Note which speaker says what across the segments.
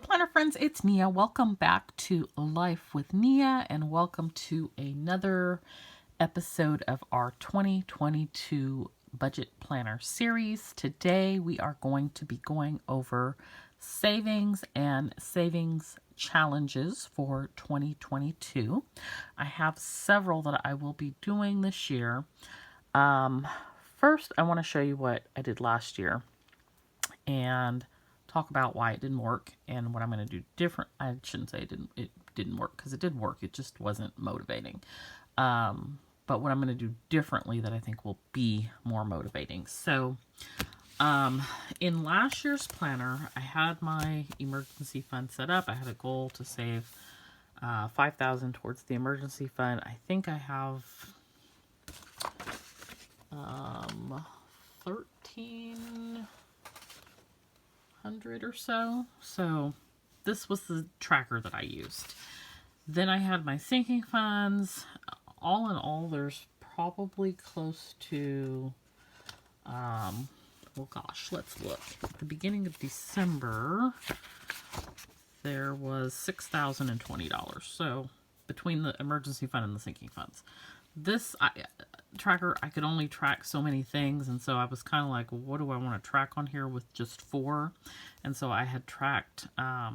Speaker 1: Planner friends, it's Nia. Welcome back to Life with Nia and welcome to another episode of our 2022 Budget Planner series. Today we are going to be going over savings and savings challenges for 2022. I have several that I will be doing this year. First, I want to show you what I did last year and talk about why it didn't work and what I'm going to do different. I shouldn't say it didn't work because it did work. It just wasn't motivating. But what I'm going to do differently that I think will be more motivating. So in last year's planner, I had my emergency fund set up. I had a goal to save $5,000 towards the emergency fund. I think I have 1,300 or so. So this was the tracker that I used. Then I had my sinking funds. All in all, there's probably close to, well, gosh, let's look. At the beginning of December, there was $6,020. So between the emergency fund and the sinking funds. This tracker, I could only track so many things, and so I was kind of like, what do I want to track on here with just 4? And so I had tracked, I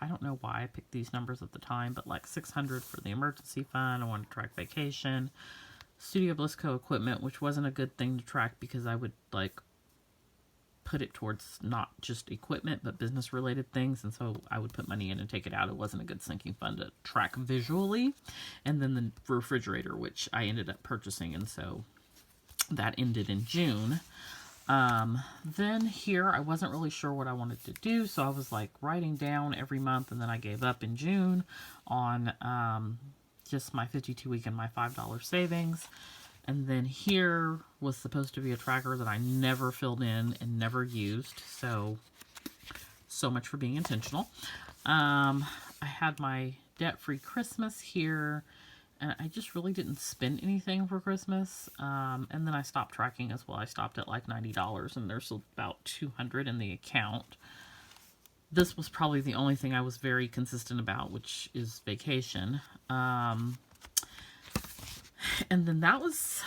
Speaker 1: don't know why I picked these numbers at the time, but like 600 for the emergency fund. I wanted to track vacation, Studio Blisco equipment, which wasn't a good thing to track because I would like put it towards not just equipment, but business related things. And so I would put money in and take it out. It wasn't a good sinking fund to track visually. And then the refrigerator, which I ended up purchasing. And so that ended in June. Then here, I wasn't really sure what I wanted to do. So I was like writing down every month. And then I gave up in June on, just my 52-week and my $5 savings. And then here was supposed to be a tracker that I never filled in and never used. So much for being intentional. I had my debt-free Christmas here. And I just really didn't spend anything for Christmas. And then I stopped tracking as well. I stopped at like $90 and there's about $200 in the account. This was probably the only thing I was very consistent about, which is vacation. And then that was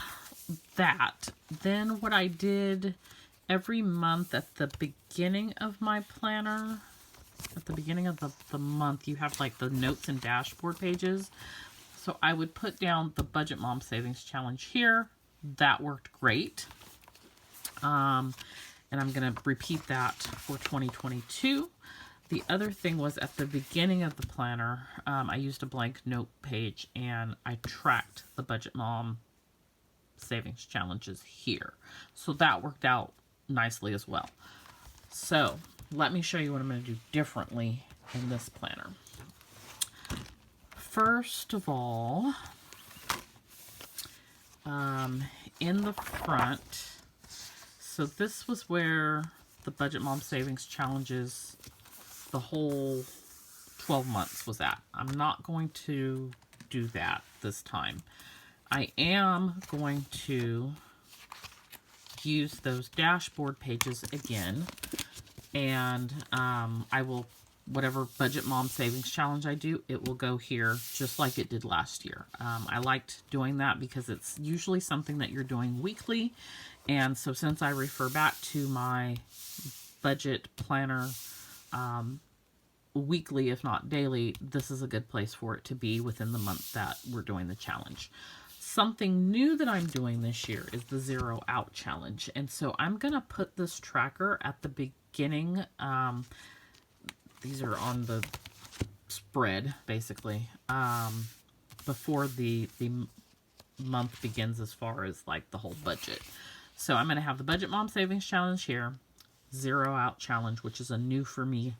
Speaker 1: that. Then what I did every month at the beginning of my planner, at the beginning of the month, you have like the notes and dashboard pages. So I would put down the Budget Mom Savings Challenge here. That worked great. And I'm going to repeat that for 2022. The other thing was at the beginning of the planner, I used a blank note page and I tracked the Budget Mom Savings Challenges here. So that worked out nicely as well. So let me show you what I'm going to do differently in this planner. First of all, in the front, so this was where the Budget Mom Savings Challenges, the whole 12 months was at. I'm not going to do that this time. I am going to use those dashboard pages again, and I will, whatever Budget Mom Savings Challenge I do, it will go here just like it did last year. I liked doing that because it's usually something that you're doing weekly, and so since I refer back to my budget planner weekly, if not daily, this is a good place for it to be within the month that we're doing the challenge. Something new that I'm doing this year is the Zero Out Challenge. And so I'm going to put this tracker at the beginning. These are on the spread, basically, before the month begins as far as like the whole budget. So I'm going to have the Budget Mom Savings Challenge here, Zero Out Challenge, which is a new for me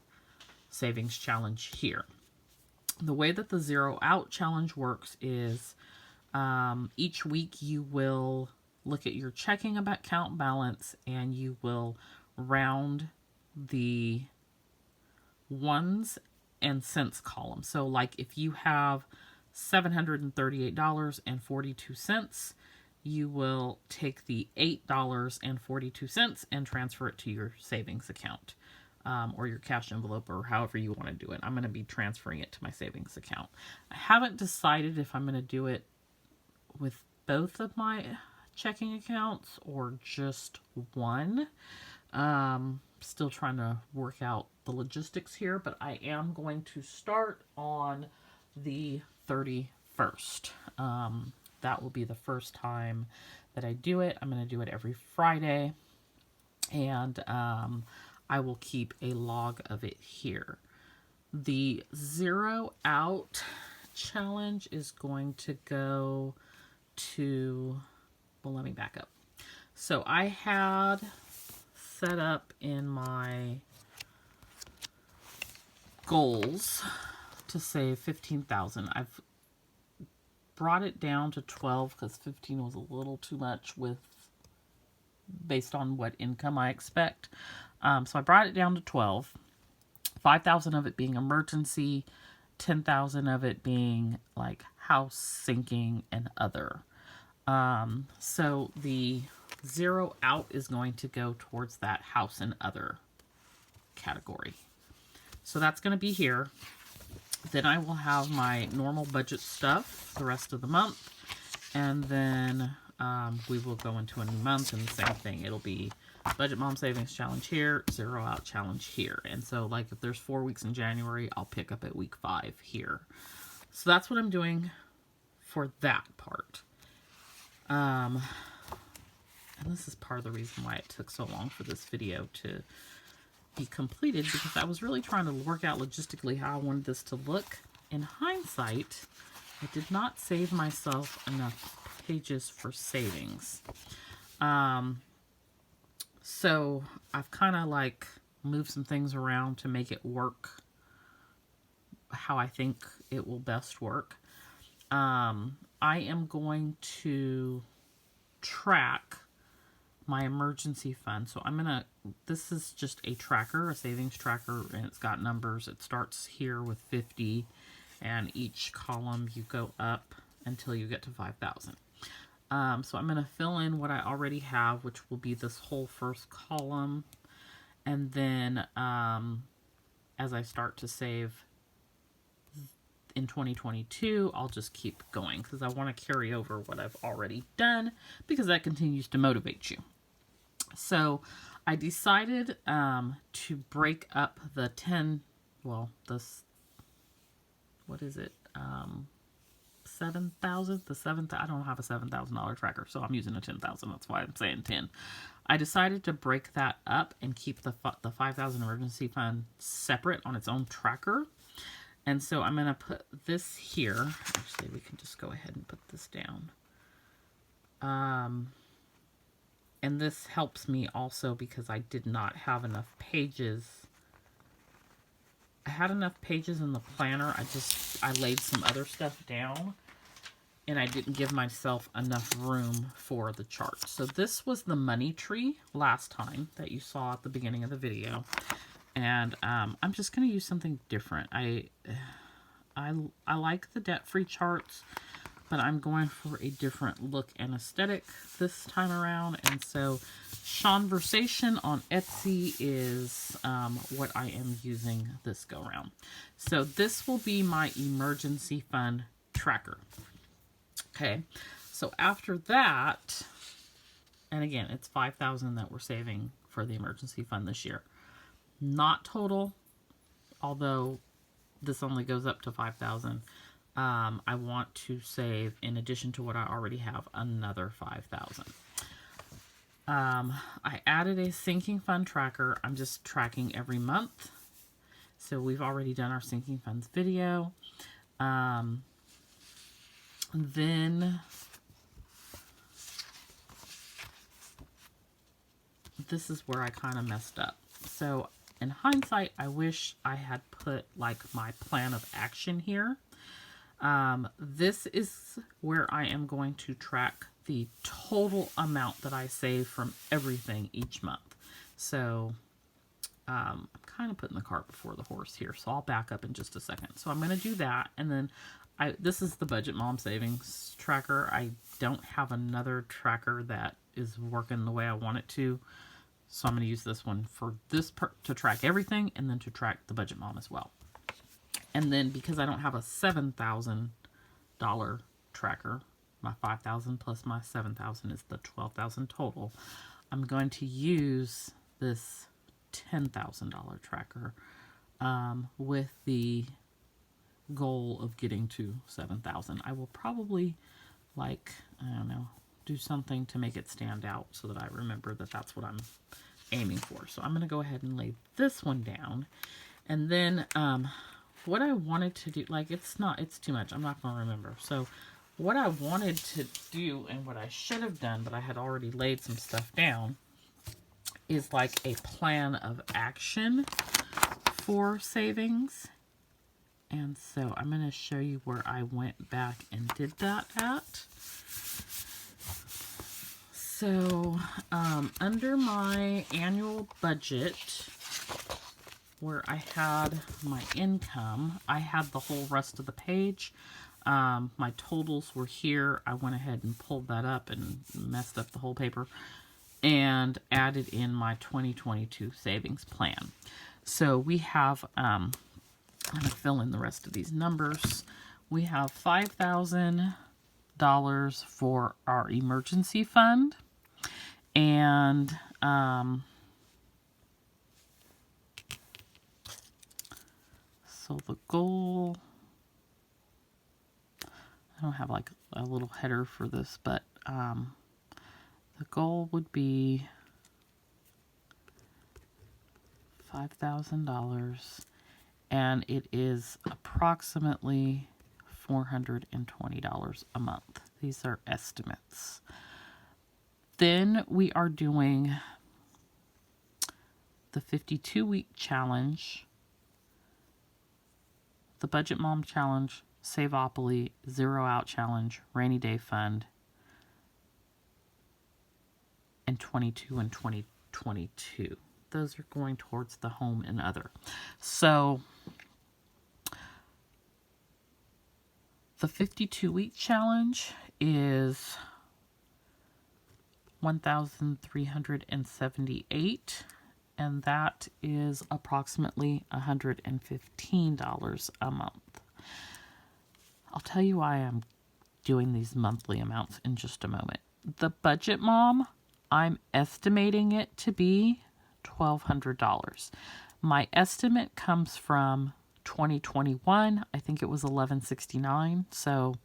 Speaker 1: savings challenge here. The way that the Zero Out Challenge works is each week you will look at your checking account balance and you will round the ones and cents column. So like if you have $738.42, you will take the $8.42 and transfer it to your savings account. or your cash envelope, or however you want to do it. I'm going to be transferring it to my savings account. I haven't decided if I'm going to do it with both of my checking accounts or just one. Still trying to work out the logistics here, but I am going to start on the 31st. That will be the first time that I do it. I'm going to do it every Friday, and I will keep a log of it here. The 0 out challenge is going to go to, well, let me back up. So I had set up in my goals to save $15,000. I've brought it down to 12 because 15 was a little too much based on what income I expect. So I brought it down to 12. 5,000 of it being emergency, 10,000 of it being like house, sinking, and other. So the 0 out is going to go towards that house and other category. So that's going to be here. Then I will have my normal budget stuff the rest of the month. And then we will go into a new month and the same thing. It'll be Budget Mom Savings Challenge here, 0 out challenge here. And so like if there's 4 weeks in January, I'll pick up at week 5 here. So that's what I'm doing for that part. And this is part of the reason why it took so long for this video to be completed, because I was really trying to work out logistically how I wanted this to look. In hindsight, I did not save myself enough pages for savings. So I've kind of like moved some things around to make it work how I think it will best work. I am going to track my emergency fund. So this is just a tracker, a savings tracker, and it's got numbers. It starts here with 50, and each column you go up until you get to 5,000. So I'm going to fill in what I already have, which will be this whole first column. And then as I start to save in 2022, I'll just keep going because I want to carry over what I've already done, because that continues to motivate you. So I decided to break up the 10, well, what is it? 7,000, I don't have a $7,000 tracker, so I'm using a 10,000. That's why I'm saying 10. I decided to break that up and keep the 5,000 emergency fund separate on its own tracker. And so I'm going to put this here. Actually, we can just go ahead and put this down. And this helps me also because I did not have enough pages. I had enough pages in the planner. I laid some other stuff down, and I didn't give myself enough room for the chart. So this was the money tree last time that you saw at the beginning of the video. And I'm just going to use something different. I like the debt-free charts, but I'm going for a different look and aesthetic this time around. And so Shonversation on Etsy is what I am using this go around. So this will be my emergency fund tracker. Okay, so after that, and again, it's 5,000 that we're saving for the emergency fund this year. Not total, although this only goes up to 5,000. I want to save, in addition to what I already have, another 5,000. I added a sinking fund tracker. I'm just tracking every month. So we've already done our sinking funds video. Then this is where I kind of messed up. So in hindsight, I wish I had put like my plan of action here. This is where I am going to track the total amount that I save from everything each month. So I'm kind of putting the cart before the horse here, so I'll back up in just a second. So I'm going to do that, and then this is the Budget Mom Savings Tracker. I don't have another tracker that is working the way I want it to. So I'm going to use this one for this to track everything, and then to track the Budget Mom as well. And then because I don't have a $7,000 tracker, my $5,000 plus my $7,000 is the $12,000 total. I'm going to use this $10,000 tracker with the goal of getting to $7,000. I will probably, like, I don't know, do something to make it stand out so that I remember that that's what I'm aiming for. So I'm going to go ahead and lay this one down. And then what I wanted to do, like, it's too much. I'm not going to remember. So what I wanted to do, and what I should have done, but I had already laid some stuff down, is like a plan of action for savings. And so I'm going to show you where I went back and did that at. So under my annual budget, where I had my income, I had the whole rest of the page. My totals were here. I went ahead and pulled that up and messed up the whole paper and added in my 2022 savings plan. So we have, I'm going to fill in the rest of these numbers. We have $5,000 for our emergency fund. And so the goal, I don't have like a little header for this, but the goal would be $5,000, and it is approximately $420 a month. These are estimates. Then we are doing the 52-week challenge, the Budget Mom challenge, Saveopoly, Zero Out challenge, Rainy Day Fund, and 22 and 2022. Those are going towards the home and other. So the 52-week challenge is $1,378, and that is approximately $115 a month. I'll tell you why I'm doing these monthly amounts in just a moment. The Budget Mom, I'm estimating it to be $1,200. My estimate comes from 2021. I think it was $1,169, so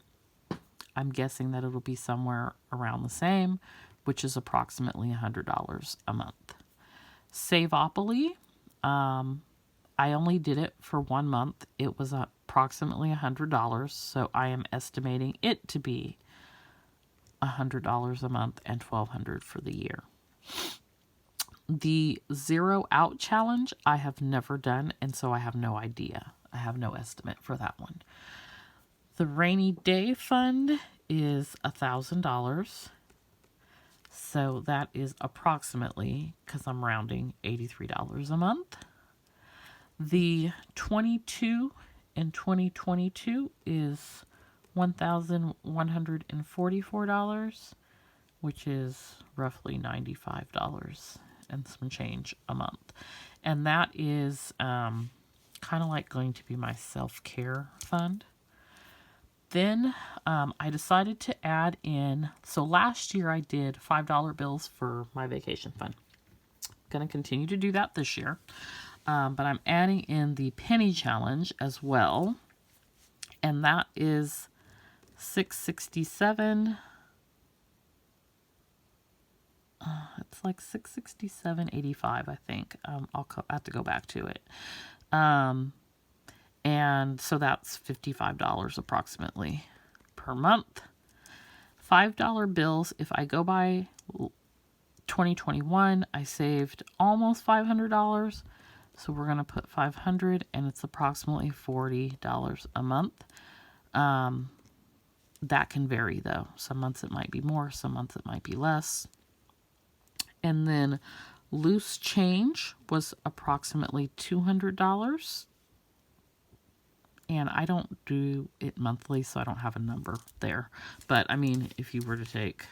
Speaker 1: I'm guessing that it'll be somewhere around the same, which is approximately $100 a month. Saveopoly, I only did it for 1 month. It was approximately $100, so I am estimating it to be $100 a month and $1,200 for the year. The Zero Out challenge I have never done, and so I have no idea. I have no estimate for that one. The Rainy Day Fund is $1,000. So that is approximately, because I'm rounding, $83 a month. The 22 in 2022 is $1,144, which is roughly $95 and some change a month. And that is kind of like going to be my self-care fund. Then I decided to add in, so last year I did $5 bills for my vacation fund. Going to continue to do that this year. But I'm adding in the penny challenge as well. And that is $667. It's like $667.85, I think. I'll have to go back to it. And so that's $55 approximately per month. $5 bills, if I go by 2021, I saved almost $500. So we're going to put $500, and it's approximately $40 a month. That can vary though. Some months it might be more, some months it might be less. And then loose change was approximately $200. And I don't do it monthly, so I don't have a number there. But, I mean, if you were to take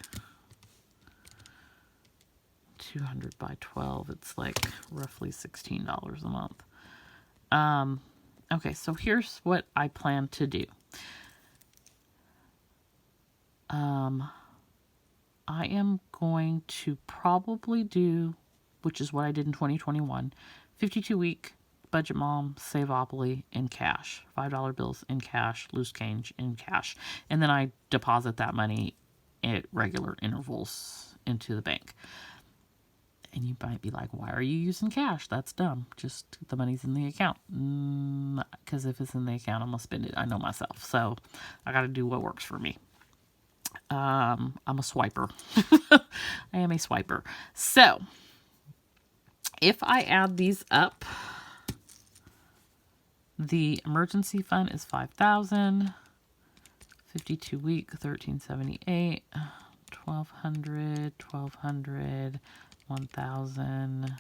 Speaker 1: 200 by 12, it's like roughly $16 a month. Okay, so here's what I plan to do. I am going to probably do, which is what I did in 2021, 52-week Budget Mom, Saveopoly in cash. $5 bills in cash, loose change in cash. And then I deposit that money at regular intervals into the bank. And you might be like, why are you using cash? That's dumb. Just the money's in the account. Because if it's in the account, I'm going to spend it. I know myself. So I got to do what works for me. I'm a swiper. I am a swiper. So if I add these up, the emergency fund is $5,000, 52-week, $1,378, $1,200, $1,200, $1,000,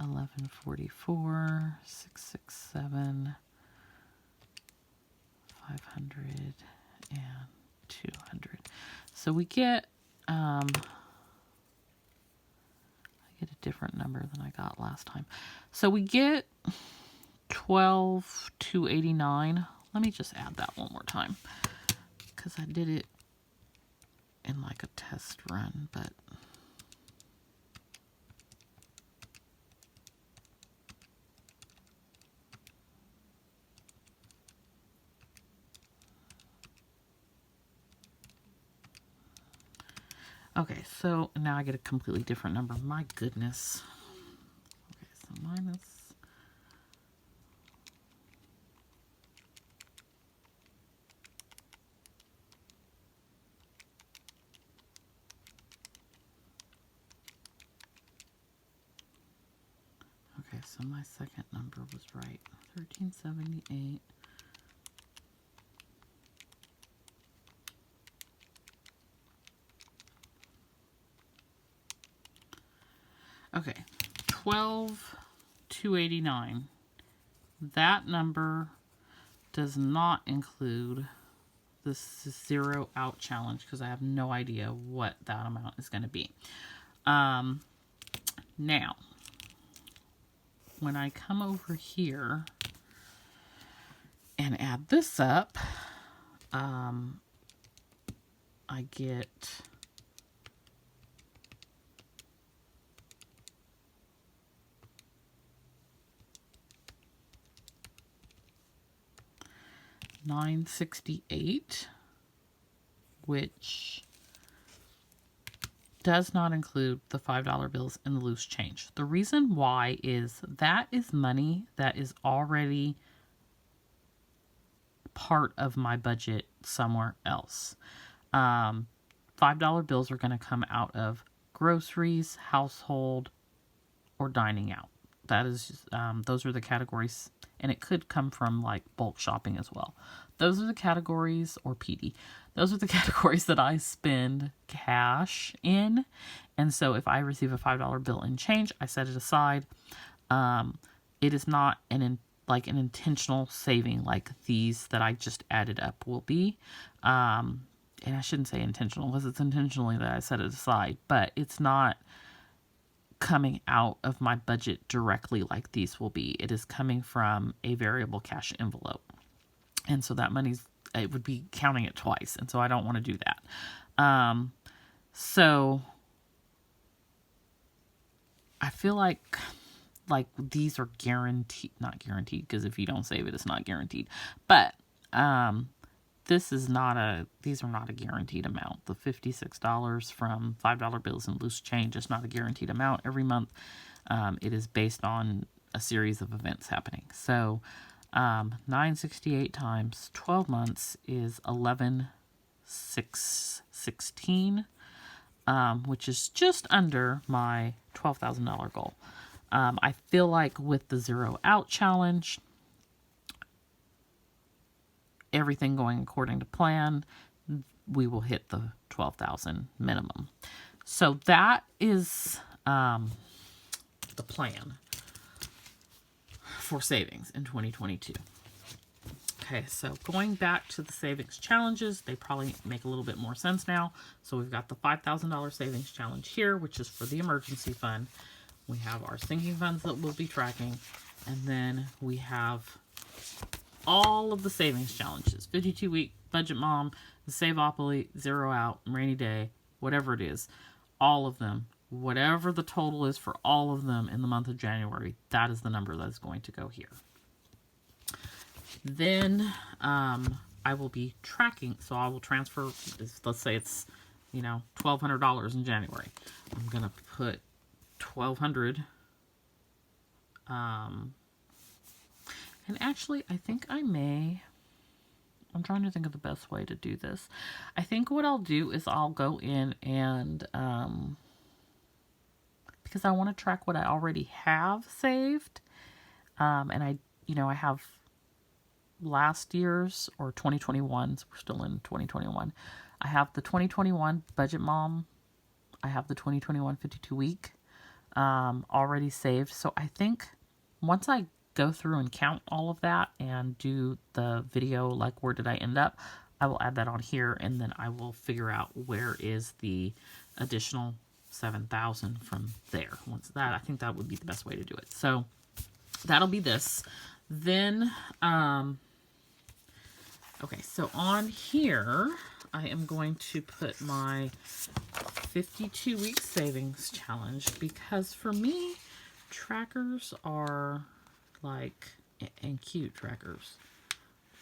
Speaker 1: $1,144, $667, $500, and $200. So we get, I get a different number than I got last time. So we get $12,289. Let me just add that one more time because I did it in like a test run, but okay, so now I get a completely different number. My goodness. Okay, so minus. Okay, so my second number was right. 1378. Okay, 12,289. That number does not include this zero out challenge because I have no idea what that amount is going to be. Now, when I come over here and add this up, I get $968, which does not include the $5 bills and the loose change. The reason why is that is money that is already part of my budget somewhere else. $5 bills are going to come out of groceries, household, or dining out. That is, those are the categories, and it could come from like bulk shopping as well. Those are the categories, or PD. Those are the categories that I spend cash in. And so if I receive a $5 bill in change, I set it aside. It is not an intentional saving like these that I just added up will be. And I shouldn't say intentional because it's intentionally that I set it aside, but it's not coming out of my budget directly like these will be. It is coming from a variable cash envelope. And so that it would be counting it twice. And so I don't want to do that. So I feel like these are guaranteed, not guaranteed, because if you don't save it, it's not guaranteed. But these are not a guaranteed amount. The $56 from $5 bills and loose change is not a guaranteed amount every month. It is based on a series of events happening. So 968 times 12 months is 11,616, which is just under my $12,000 goal. I feel like with the zero out challenge, everything going according to plan, we will hit the 12,000 minimum. So that is the plan for savings in 2022. Okay, so going back to the savings challenges, they probably make a little bit more sense now. So we've got the $5,000 savings challenge here, which is for the emergency fund. We have our sinking funds that we'll be tracking. And then we have all of the savings challenges. 52-week, Budget Mom, the Saveopoly, Zero Out, Rainy Day, whatever it is. All of them. Whatever the total is for all of them in the month of January, that is the number that is going to go here. Then I will be tracking, so I will transfer, let's say it's, you know, $1,200 in January. I'm going to put $1,200. And actually, I think I'm trying to think of the best way to do this. I think what I'll do is I'll go in and, because I want to track what I already have saved. And I have last year's, or 2021's, we're still in 2021. I have the 2021 Budget Mom. I have the 2021 52-week already saved. So I think once I go through and count all of that and do the video, like where did I end up, I will add that on here, and then I will figure out where is the additional 7,000 from there. Once that, I think that would be the best way to do it. So that'll be this. Then, okay, so on here, I am going to put my 52-week savings challenge, because for me, trackers are like, and cute trackers.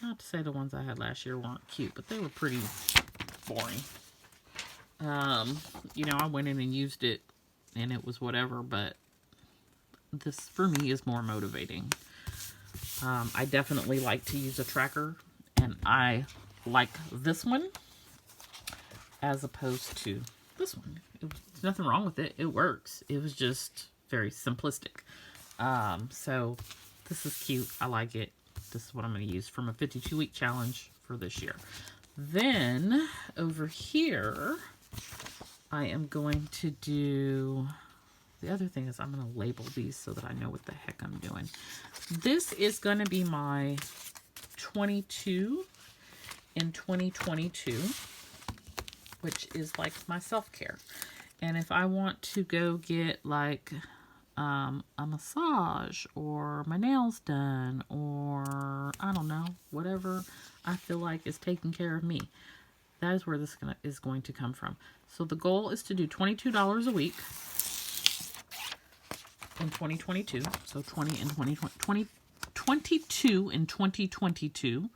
Speaker 1: Not to say the ones I had last year weren't cute, but they were pretty boring. You know, I went in and used it and it was whatever, but this for me is more motivating. I definitely like to use a tracker, and I like this one as opposed to this one. There's nothing wrong with it. It works. It was just very simplistic. So this is cute. I like it. This is what I'm going to use from a 52-week challenge for this year. Then over here, I am going to do, the other thing is I'm going to label these so that I know what the heck I'm doing. This is going to be my 22 in 2022, which is like my self-care. And if I want to go get like a massage, or my nails done, or I don't know, whatever I feel like is taking care of me, that is where this is going to come from. So the goal is to do $22 a week in 2022. So 22 in 2022.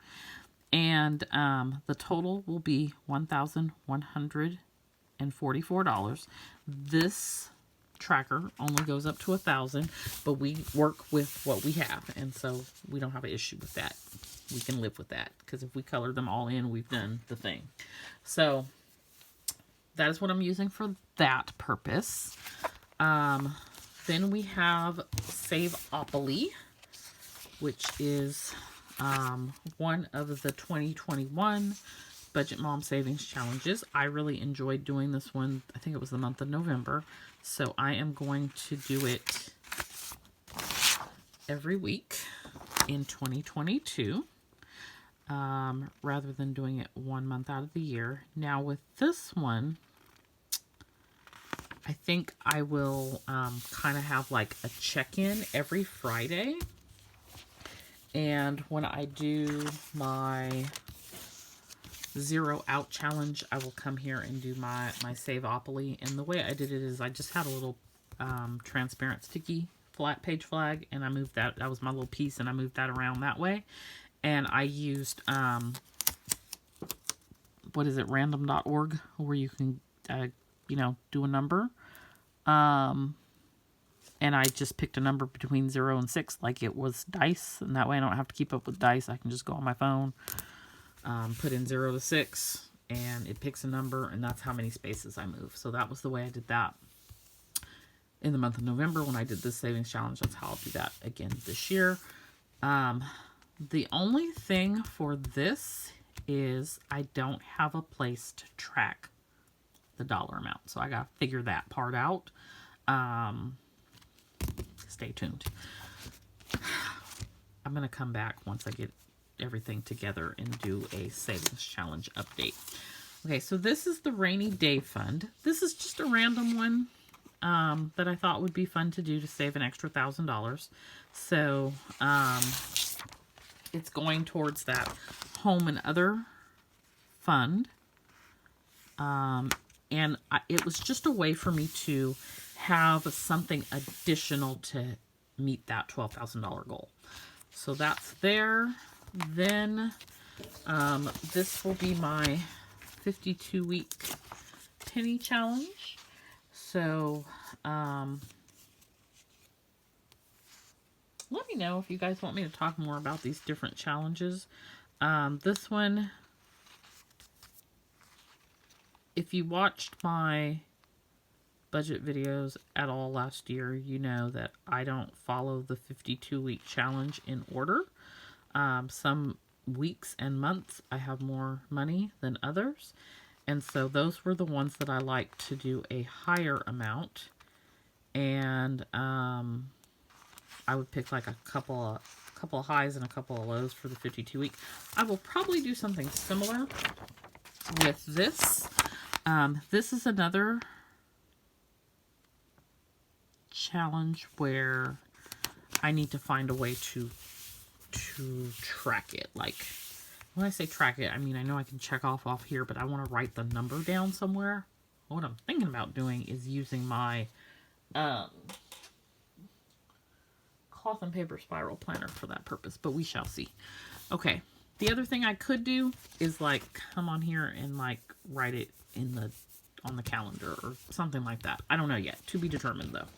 Speaker 1: And the total will be $1,144. This tracker only goes up to 1,000, but we work with what we have, and so we don't have an issue with that. We can live with that, because if we color them all in, we've done the thing. So that is what I'm using for that purpose. Then we have Saveopoly, which is one of the 2021 Budget Mom Savings Challenges. I really enjoyed doing this one. I think it was the month of November. So I am going to do it every week in 2022, rather than doing it 1 month out of the year. Now with this one, I think I will kind of have like a check-in every Friday. And when I do my Zero Out challenge, I will come here and do my Saveopoly. And the way I did it is I just had a little transparent sticky flat page flag, and I moved that. That was my little piece, and I moved that around that way. And I used what is it, random.org, where you can do a number. And I just picked a number between 0 and 6, like it was dice, and that way I don't have to keep up with dice. I can just go on my phone, put in 0 to 6, and it picks a number, and that's how many spaces I move. So that was the way I did that in the month of November when I did this savings challenge. That's how I'll do that again this year. The only thing for this is I don't have a place to track the dollar amount, so I gotta figure that part out. Stay tuned. I'm gonna come back once I get everything together and do a savings challenge update. Okay, so this is the rainy day fund. This is just a random one that I thought would be fun to do to save an extra $1,000. So it's going towards that home and other fund. And it was just a way for me to have something additional to meet that $12,000 goal. So that's there. Then this will be my 52-week penny challenge. So let me know if you guys want me to talk more about these different challenges. This one, if you watched my budget videos at all last year, you know that I don't follow the 52-week challenge in order. Some weeks and months I have more money than others, and so those were the ones that I like to do a higher amount. And I would pick like a couple of highs and a couple of lows for the 52-week. I will probably do something similar with this. This is another challenge where I need to find a way to track it. Like, when I say track it, I mean, I know I can check off here, but I want to write the number down somewhere. What I'm thinking about doing is using my cloth and paper spiral planner for that purpose, but we shall see. Okay, the other thing I could do is like come on here and like write it on the calendar or something like that. I don't know yet. To be determined, though.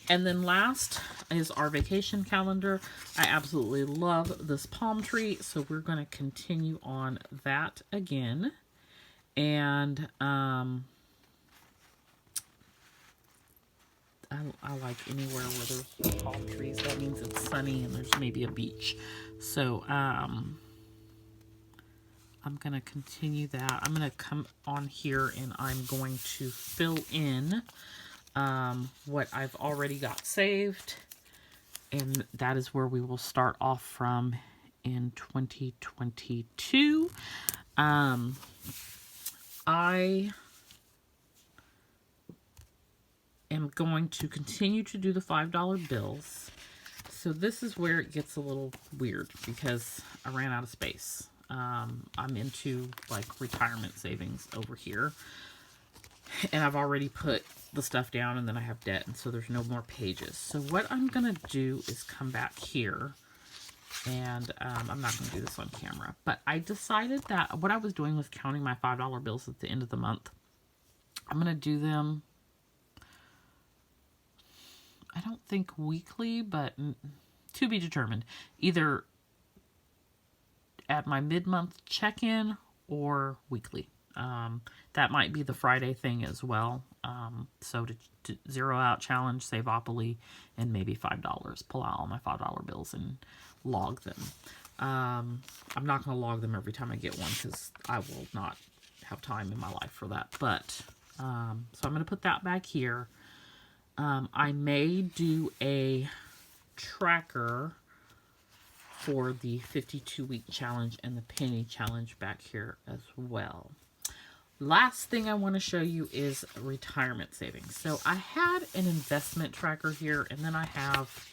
Speaker 1: And then last is our vacation calendar. I absolutely love this palm tree, so we're going to continue on that again. And I like anywhere where there's palm trees. That means it's sunny and there's maybe a beach. So I'm going to continue that. I'm going to come on here and I'm going to fill in what I've already got saved. And that is where we will start off from in 2022. I am going to continue to do the $5 bills. So this is where it gets a little weird because I ran out of space. I'm into like retirement savings over here, and I've already put the stuff down, and then I have debt, and so there's no more pages. So what I'm gonna do is come back here, and I'm not gonna do this on camera, but I decided that what I was doing was counting my $5 bills at the end of the month. I'm gonna do them, I don't think weekly, but to be determined, either at my mid-month check-in or weekly. That might be the Friday thing as well. So to zero out challenge, Saveopoly, and maybe $5. Pull out all my $5 bills and log them. I'm not going to log them every time I get one because I will not have time in my life for that. But so I'm going to put that back here. I may do a tracker for the 52-week challenge and the penny challenge back here as well. Last thing I want to show you is retirement savings. So I had an investment tracker here, and then I have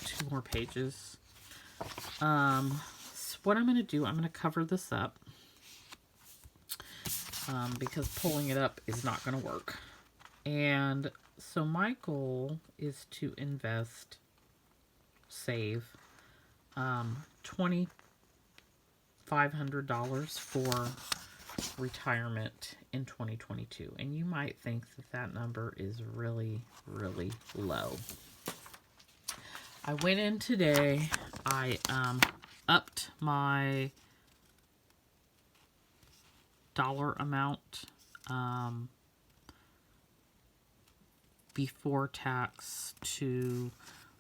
Speaker 1: 2 more pages. So what I'm going to do, I'm going to cover this up because pulling it up is not going to work. And so my goal is to save $2,500 for retirement in 2022. And you might think that that number is really, really low. I went in today, I upped my dollar amount before tax to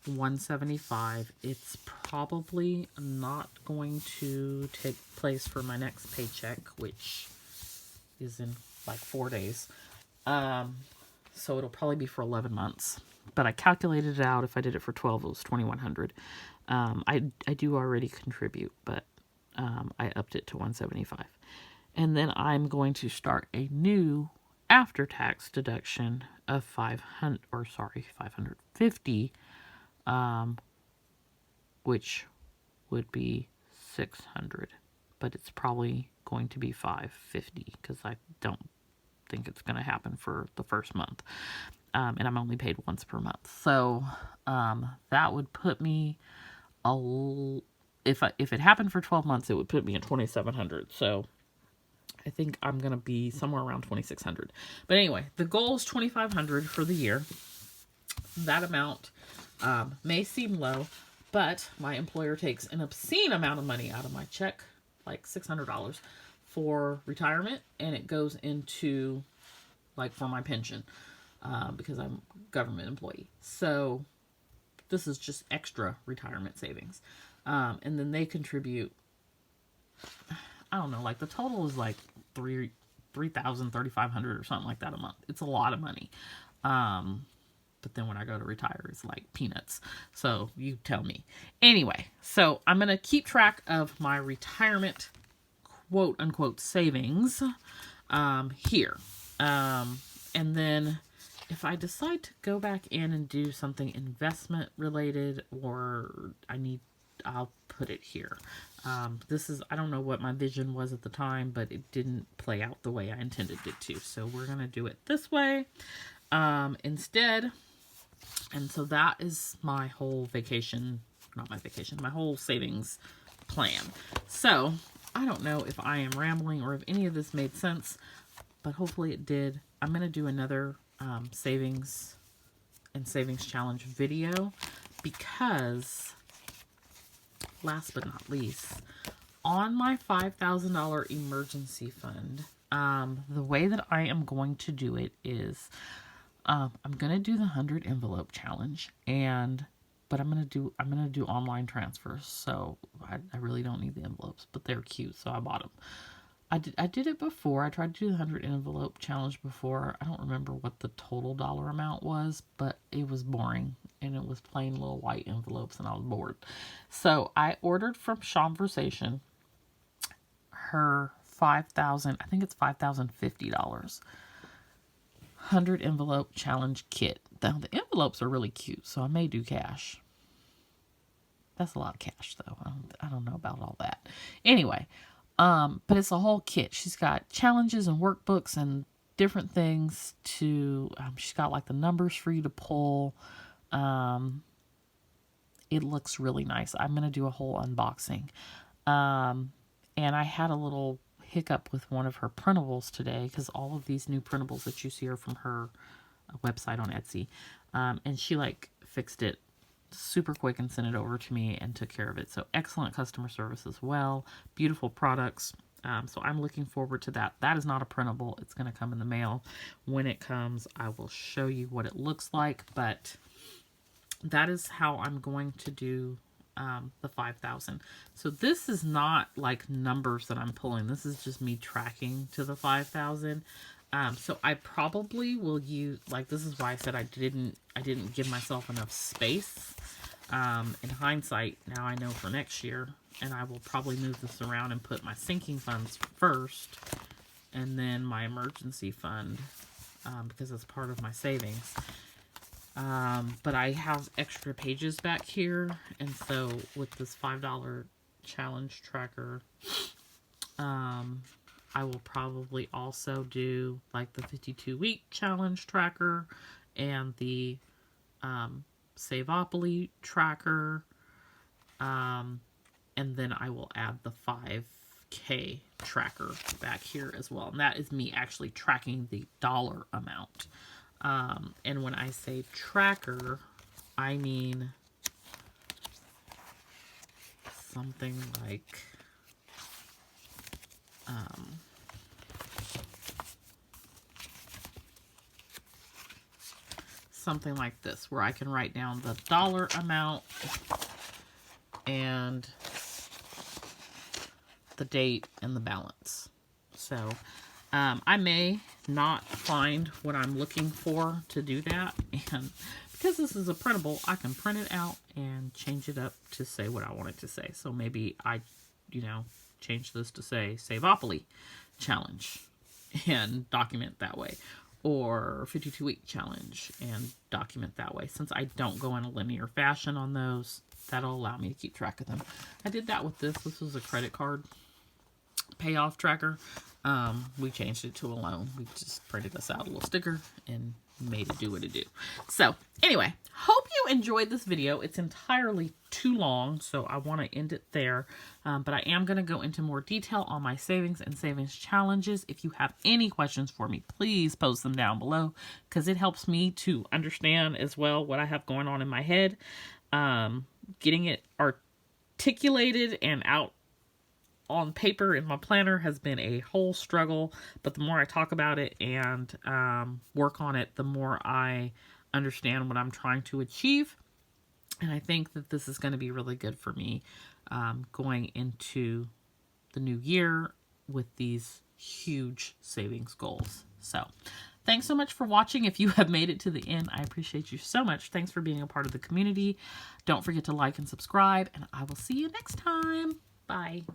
Speaker 1: $175. It's probably not going to take place for my next paycheck, which is in like 4 days. So it'll probably be for 11 months. But I calculated it out. If I did it for 12, it was $2,100. I do already contribute, but I upped it to $175. And then I'm going to start a new after-tax deduction of $550, which would be $600, but it's probably going to be $550 because I don't think it's going to happen for the first month. And I'm only paid once per month. So that would put me, if it happened for 12 months, it would put me at $2,700. So I think I'm going to be somewhere around $2,600. But anyway, the goal is $2,500 for the year. That amount may seem low, but my employer takes an obscene amount of money out of my check, like $600 for retirement, and it goes into, like, for my pension. Because I'm a government employee. So this is just extra retirement savings. And then they contribute, I don't know, like the total is like $3,000, $3,500 or something like that a month. It's a lot of money. But then when I go to retire, it's like peanuts. So you tell me. Anyway, so I'm going to keep track of my retirement quote unquote savings here. And then if I decide to go back in and do something investment related, or I'll put it here. I don't know what my vision was at the time, but it didn't play out the way I intended it to. So we're going to do it this way instead. And so that is my whole my whole savings plan. So I don't know if I am rambling or if any of this made sense, but hopefully it did. I'm going to do another savings challenge video because last but not least, on my $5,000 emergency fund, the way that I am going to do it is I'm going to do the 100 envelope challenge, but I'm going to do online transfers. So I really don't need the envelopes, but they're cute, so I bought them. I did it before. I tried to do the 100 envelope challenge before. I don't remember what the total dollar amount was, but it was boring. And it was plain little white envelopes, and I was bored. So I ordered from Shonversation her $5,000, I think it's $5,050, 100 envelope challenge kit. Now, the envelopes are really cute, so I may do cash. That's a lot of cash, though. I don't know about all that. Anyway, but it's a whole kit. She's got challenges and workbooks and different things to, she's got like the numbers for you to pull. It looks really nice. I'm going to do a whole unboxing. And I had a little hiccup with one of her printables today because all of these new printables that you see are from her website on Etsy. And she like fixed it super quick and sent it over to me and took care of it. So excellent customer service as well. Beautiful products. So I'm looking forward to that. That is not a printable. It's going to come in the mail. When it comes, I will show you what it looks like. But that is how I'm going to do the 5,000. So this is not like numbers that I'm pulling. This is just me tracking to the 5,000. So I probably will use, like, this is why I said I didn't give myself enough space. In hindsight, now I know for next year, and I will probably move this around and put my sinking funds first, and then my emergency fund, because it's part of my savings. But I have extra pages back here, and so with this $5 challenge tracker, I will probably also do like the 52-week challenge tracker and the Saveopoly tracker, and then I will add the 5K tracker back here as well. And that is me actually tracking the dollar amount. And when I say tracker, I mean something like something like this, where I can write down the dollar amount and the date and the balance. So I may not find what I'm looking for to do that, and because this is a printable, I can print it out and change it up to say what I want it to say. So maybe I you know, change this to say Saveopoly challenge and document that way, or 52-week challenge and document that way. Since I don't go in a linear fashion on those, that'll allow me to keep track of them. I did that with this. This was a credit card payoff tracker. We changed it to a loan. We just printed us out a little sticker and made it do what it do. So anyway, hope you enjoyed this video. It's entirely too long, so I want to end it there. But I am going to go into more detail on my savings and savings challenges. If you have any questions for me, please post them down below, because it helps me to understand as well what I have going on in my head. Getting it articulated and out on paper in my planner has been a whole struggle, but the more I talk about it and work on it, the more I understand what I'm trying to achieve. And I think that this is going to be really good for me going into the new year with these huge savings goals. So thanks so much for watching. If you have made it to the end, I appreciate you so much. Thanks for being a part of the community. Don't forget to like and subscribe, and I will see you next time. Bye.